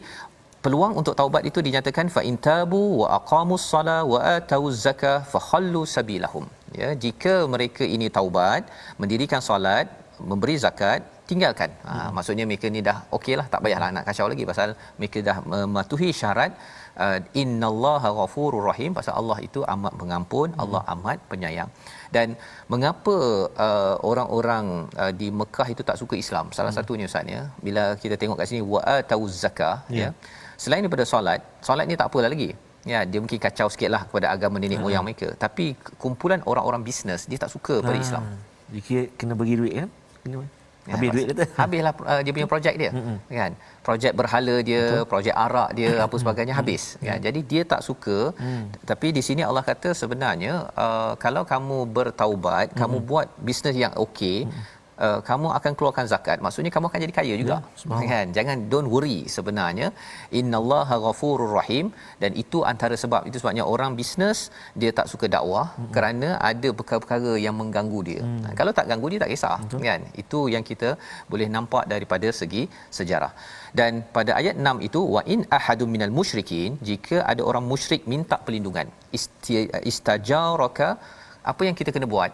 peluang untuk taubat itu dinyatakan fa intabu wa aqamus salah wa atuz zakah fa khallu sabilahum. Ya, jika mereka ini taubat, mendirikan solat, memberi zakat, tinggalkan. Maksudnya mereka ni dah okeylah, tak payahlah nak kacau lagi pasal mereka dah mematuhi syarat innallaha ghafurur rahim, pasal Allah itu amat pengampun, Allah amat penyayang. Dan mengapa orang-orang di Mekah itu tak suka Islam? Salah satunya Ustaz ya, bila kita tengok kat sini wa atuz zakah ya. Selain daripada solat ni tak apalah lagi. Ya, dia mungkin kacau sikitlah kepada agama nenek moyang mereka, tapi kumpulan orang-orang bisnes dia tak suka pada Islam. Dia kena bagi duit kan? Kena habis duit kata. Habislah dia punya projek dia. Kan? Projek berhala dia, projek arak dia, apa sebagainya habis. Ya, jadi dia tak suka. Tapi di sini Allah kata sebenarnya kalau kamu bertaubat, kamu buat bisnes yang okey, kamu akan keluarkan zakat, maksudnya kamu akan jadi kaya juga. Kan? Jangan, don't worry sebenarnya. Innallaha ghafurur rahim. Dan itu antara sebab, itu sebabnya orang bisnes dia tak suka dakwah, kerana ada perkara-perkara yang mengganggu dia. Kalau tak ganggu dia tak kisah. Kan? Itu yang kita boleh nampak daripada segi sejarah. Dan pada ayat 6 itu wa in ahadum minal musyrikin, jika ada orang musyrik minta perlindungan, istajaraka, apa yang kita kena buat?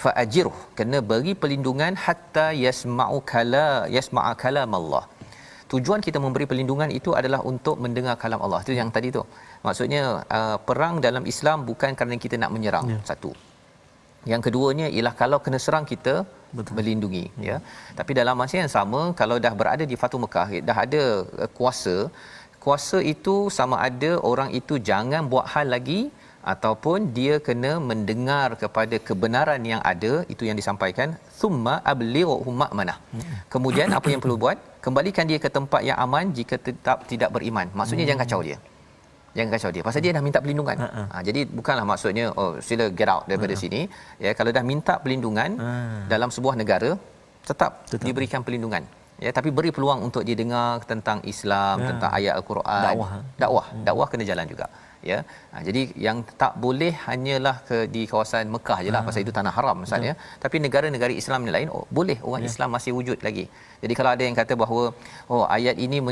Fa'ajiruh, kena beri perlindungan hatta yasma'a kalam Allah. Tujuan kita memberi perlindungan itu adalah untuk mendengar kalam Allah. Itu yang tadi tu. Maksudnya perang dalam Islam bukan kerana kita nak menyerang. Satu. Yang keduanya ialah kalau kena serang kita melindungi ya. Tapi dalam masa yang sama, kalau dah berada di Fathu Mekah, dah ada kuasa itu sama ada orang itu jangan buat hal lagi, ataupun dia kena mendengar kepada kebenaran yang ada, itu yang disampaikan. Thumma ablighu ma'manah. Kemudian apa yang perlu buat? Kembalikan dia ke tempat yang aman jika tetap tidak beriman. Maksudnya jangan kacau dia. Jangan kacau dia pasal dia dah minta perlindungan. Jadi bukanlah maksudnya sila get out daripada sini. Ya, kalau dah minta perlindungan dalam sebuah negara, tetap diberikan perlindungan. Ya, tapi beri peluang untuk dia dengar tentang Islam, tentang ayat Al-Quran. Dakwah kena jalan juga. Ya, jadi yang tak boleh hanyalah di kawasan Mekah je lah, pasal itu tanah haram misalnya. Tapi negara-negara Islam yang lain boleh, orang Islam masih wujud lagi. Jadi kalau ada yang kata bahawa ayat ini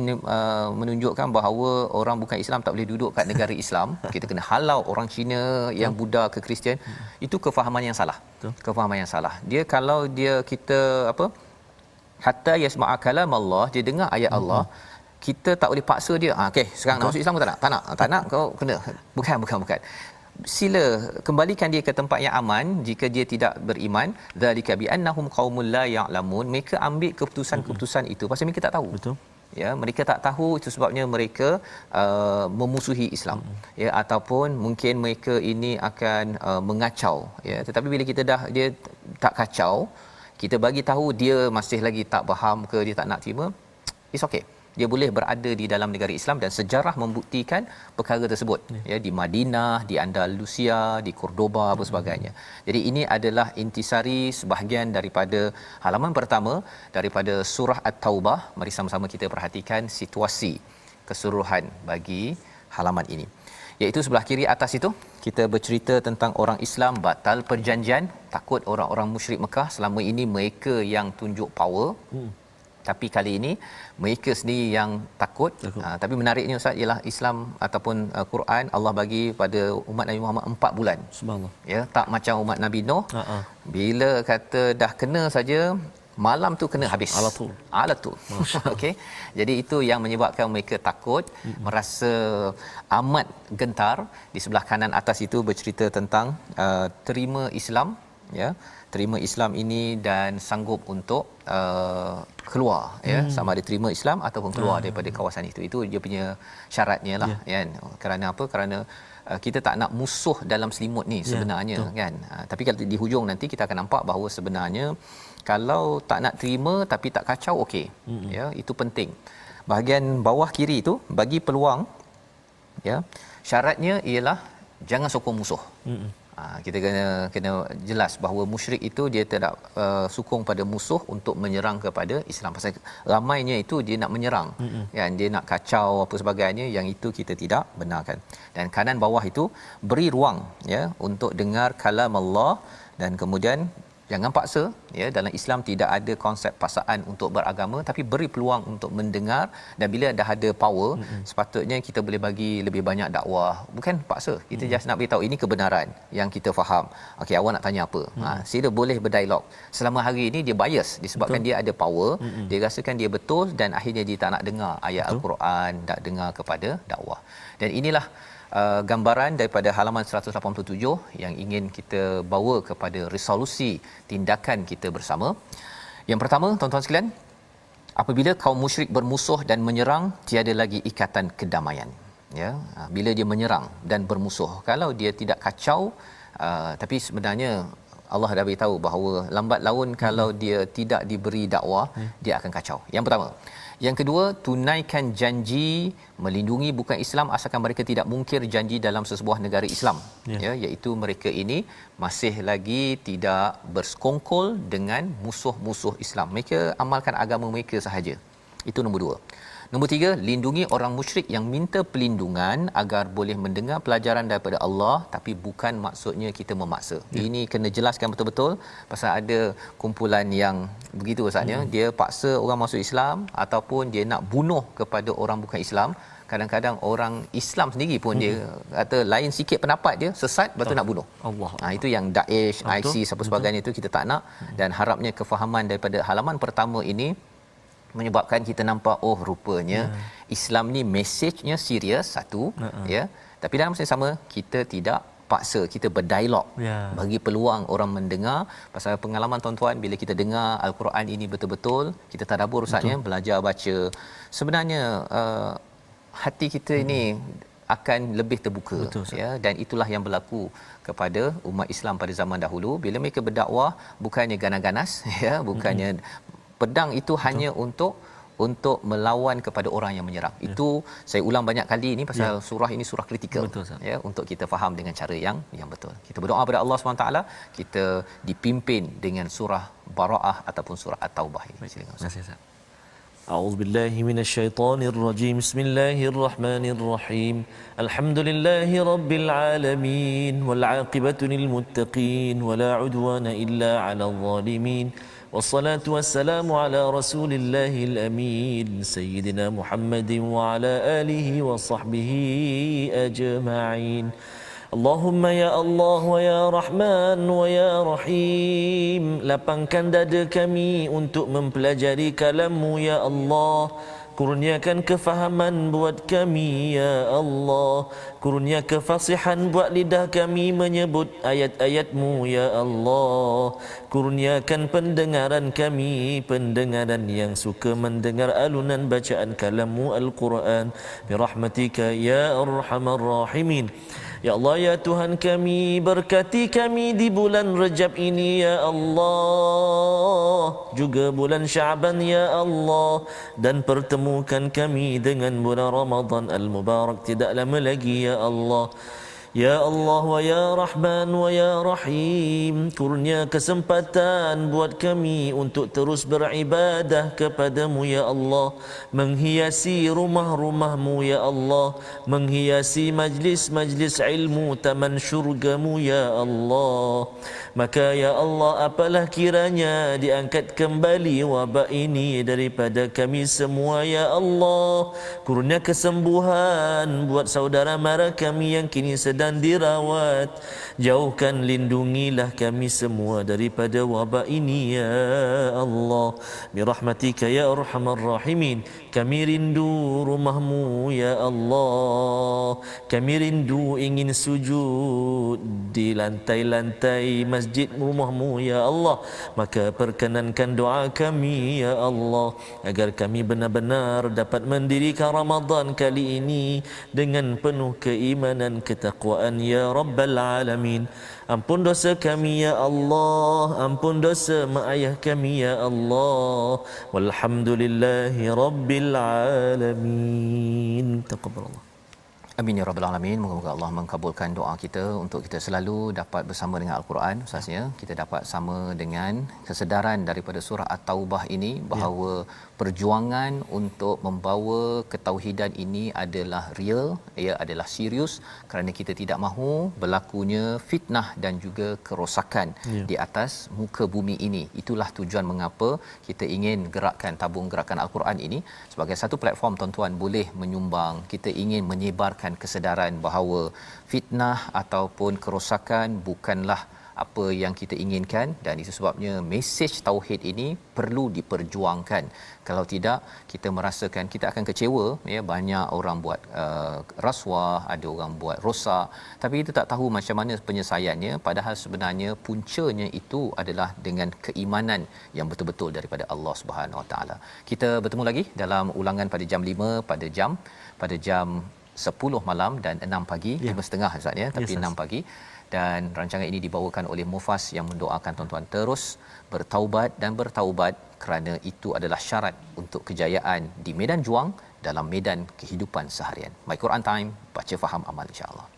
menunjukkan bahawa orang bukan Islam tak boleh duduk kat negara Islam, kita kena halau orang Cina yang Buddha ke Kristian, itu kefahaman yang salah. Kefahaman yang salah. Dia kalau kita hatta yasma'a kalam Allah, dia dengar ayat Allah, kita tak boleh paksa dia. Okey, sekarang nak masuk Islam ke tak nak kau kena. Bukan. Sila kembalikan dia ke tempat yang aman jika dia tidak beriman. Zalika bi annahum qaumul la ya'lamun. Mereka ambil keputusan-keputusan itu pasal mereka tak tahu. Betul. Ya, mereka tak tahu, itu sebabnya mereka memusuhi Islam. Ya, ataupun mungkin mereka ini akan mengacau, ya. Tetapi bila kita dia tak kacau, kita bagi tahu dia masih lagi tak faham ke dia tak nak terima, it's okay. Dia boleh berada di dalam negara Islam, dan sejarah membuktikan perkara tersebut. Ya, di Madinah, di Andalusia, di Cordoba dan sebagainya. Jadi ini adalah intisari sebahagian daripada halaman pertama daripada surah At-Taubah. Mari sama-sama kita perhatikan situasi keseluruhan bagi halaman ini. Iaitu sebelah kiri atas itu kita bercerita tentang orang Islam batal perjanjian, takut orang-orang musyrik Mekah. Selama ini mereka yang tunjuk power. Tapi kali ini mereka sendiri yang takut. Tapi menariknya Ustaz ialah Islam ataupun Quran Allah bagi pada umat Nabi Muhammad 4 bulan. Subhanallah. Ya, tak macam umat Nabi Nuh. Bila kata dah kena saja malam tu kena habis ala tu. Okey, jadi itu yang menyebabkan mereka takut, merasa amat gentar. Di sebelah kanan atas itu bercerita tentang terima Islam, ya, terima Islam ini dan sanggup untuk keluar, ya, sama ada terima Islam ataupun keluar daripada kawasan itu dia punya syaratnya lah, kan. Kerana apa? Kerana kita tak nak musuh dalam selimut ni sebenarnya, kan. Tapi kalau di hujung nanti kita akan nampak bahawa sebenarnya kalau tak nak terima tapi tak kacau, okey. Ya, itu penting. Bahagian bawah kiri itu bagi peluang, ya. Syaratnya ialah jangan sokong musuh. Kita kena jelas bahawa musyrik itu dia tidak sokong pada musuh untuk menyerang kepada Islam. Pasal ramainya itu dia nak menyerang, kan, dia nak kacau apa sebagainya, yang itu kita tidak benarkan. Dan kanan bawah itu beri ruang, ya, untuk dengar kalam Allah, dan kemudian jangan paksa, ya. Dalam Islam tidak ada konsep paksaan untuk beragama, tapi beri peluang untuk mendengar, dan bila dah ada power, sepatutnya kita boleh bagi lebih banyak dakwah, bukan paksa. Kita just nak beritahu ini kebenaran yang kita faham. Okey, awak nak tanya apa? Sila boleh berdialog. Selama hari ini dia bias disebabkan dia ada power, dia rasakan dia betul, dan akhirnya dia tak nak dengar ayat Al-Quran, tak dengar kepada dakwah. Dan inilah gambaran daripada halaman 187 yang ingin kita bawa kepada resolusi tindakan kita bersama. Yang pertama, tuan-tuan sekalian, apabila kaum musyrik bermusuh dan menyerang, tiada lagi ikatan kedamaian, ya. Bila dia menyerang dan bermusuh, kalau dia tidak kacau, tapi sebenarnya Allah dah beritahu bahawa lambat laun kalau dia tidak diberi dakwah, dia akan kacau. Yang pertama. Yang kedua, tunaikan janji melindungi bukan Islam asalkan mereka tidak mungkir janji dalam sesebuah negara Islam, ya, iaitu mereka ini masih lagi tidak bersekongkol dengan musuh-musuh Islam. Mereka amalkan agama mereka sahaja. Itu nombor dua. Nombor tiga, lindungi orang musyrik yang minta perlindungan agar boleh mendengar pelajaran daripada Allah, tapi bukan maksudnya kita memaksa. Ini kena jelaskan betul-betul, pasal ada kumpulan yang begitu Ustaznya, dia paksa orang masuk Islam ataupun dia nak bunuh kepada orang bukan Islam. Kadang-kadang orang Islam sendiri pun dia kata lain sikit pendapat dia, sesat, lepas tu nak bunuh. Allah. Itu yang Daesh, ISIS apa sebagainya itu kita tak nak. Dan harapnya kefahaman daripada halaman pertama ini menyebabkan kita nampak, oh rupanya Islam ni mesejnya serius, satu, ya, tapi dalam masa yang sama kita tidak paksa, kita berdialog, bagi peluang orang mendengar. Pasal pengalaman tuan-tuan, bila kita dengar Al-Quran ini betul-betul, kita tadabbur Ustaznya, belajar baca, sebenarnya hati kita ini akan lebih terbuka. Betul, ya, dan itulah yang berlaku kepada umat Islam pada zaman dahulu. Bila mereka berdakwah, bukannya ganas-ganas, ya, bukannya pedang itu hanya untuk melawan kepada orang yang menyerang. Itu saya ulang banyak kali ini pasal surah ini surah kritikal. Betul, ya, untuk kita faham dengan cara yang betul. Kita berdoa kepada Allah SWT, kita dipimpin dengan surah Bara'ah ataupun surah At-Taubah ini. Silakan Ustaz. أعوذ بالله من الشيطان الرجيم بسم الله الرحمن الرحيم الحمد لله رب العالمين والعاقبة للمتقين ولا عدوان إلا على الظالمين والصلاة والسلام على رسول الله الأمين سيدنا محمد وعلى آله وصحبه أجمعين اللهم ya Allah wa ya Rahman wa ya Rahim, lapangkan dada kami untuk mempelajari kalam-Mu ya Allah. Kurniakan kefahaman buat kami ya Allah. Kurnia kefasihan buat lidah kami menyebut ayat-ayat-Mu ya Allah. Kurniakan pendengaran kami, pendengaran yang suka mendengar alunan bacaan kalam-Mu Al-Quran. Birahmatika ya Arhamar Rahimin. Ya Allah, ya Tuhan kami, berkati kami di bulan Rajab ini ya Allah, juga bulan Syaban ya Allah, dan pertemukan kami dengan bulan Ramadan Al-Mubarak tidak lama lagi ya Allah. Ya Allah wa ya Rahman wa ya Rahim, kurnia kesempatan buat kami untuk terus beribadah kepadamu ya Allah, menghiasi rumah-rumahmu ya Allah, menghiasi majlis-majlis ilmu taman syurgamu ya Allah. Maka ya Allah, apalah kiranya diangkat kembali wabak ini daripada kami semua ya Allah. Kurnia kesembuhan buat saudara mara kami yang kini sedang dan dirawat. Jauhkan, lindungilah kami semua daripada wabak ini ya Allah. Birahmatika ya arhamar rahimin. Kami rindu rumahmu ya Allah. Kami rindu ingin sujud di lantai-lantai masjid rumahmu ya Allah. Maka perkenankan doa kami ya Allah, agar kami benar-benar dapat mendirikan Ramadan kali ini dengan penuh keimanan ketakwaan ya Rabbal Alamin. Ampun dosa kami ya Allah, ampun dosa mak ayah kami ya Allah. Walhamdulillahi Rabbil Alamin. Taqabbalallah. Amin ya rabbal alamin. Moga-moga Allah mengabulkan doa kita untuk kita selalu dapat bersama dengan Al-Quran. Ustaznya, kita dapat sama dengan kesedaran daripada surah At-Taubah ini bahawa perjuangan untuk membawa ketauhidan ini adalah real, ia adalah serius, kerana kita tidak mahu berlakunya fitnah dan juga kerosakan di atas muka bumi ini. Itulah tujuan mengapa kita ingin gerakkan tabung gerakan Al-Quran ini sebagai satu platform. Tuan-tuan boleh menyumbang. Kita ingin menyebarkan kesedaran bahawa fitnah ataupun kerosakan bukanlah apa yang kita inginkan, dan itu sebabnya mesej tauhid ini perlu diperjuangkan. Kalau tidak, kita merasakan kita akan kecewa ya. Banyak orang buat rasuah, ada orang buat rosak, tapi kita tak tahu macam mana penyelesaiannya, padahal sebenarnya puncanya itu adalah dengan keimanan yang betul-betul daripada Allah Subhanahu Wa Taala. Kita bertemu lagi dalam ulangan pada jam 5 pada jam 10 malam dan 6 pagi, 5.30 Ustaz ya, tapi 6 pagi. Dan rancangan ini dibawakan oleh Mufas yang mendoakan tuan-tuan terus bertaubat dan bertaubat, kerana itu adalah syarat untuk kejayaan di medan juang dalam medan kehidupan seharian. My Quran Time, baca faham amal insya-Allah.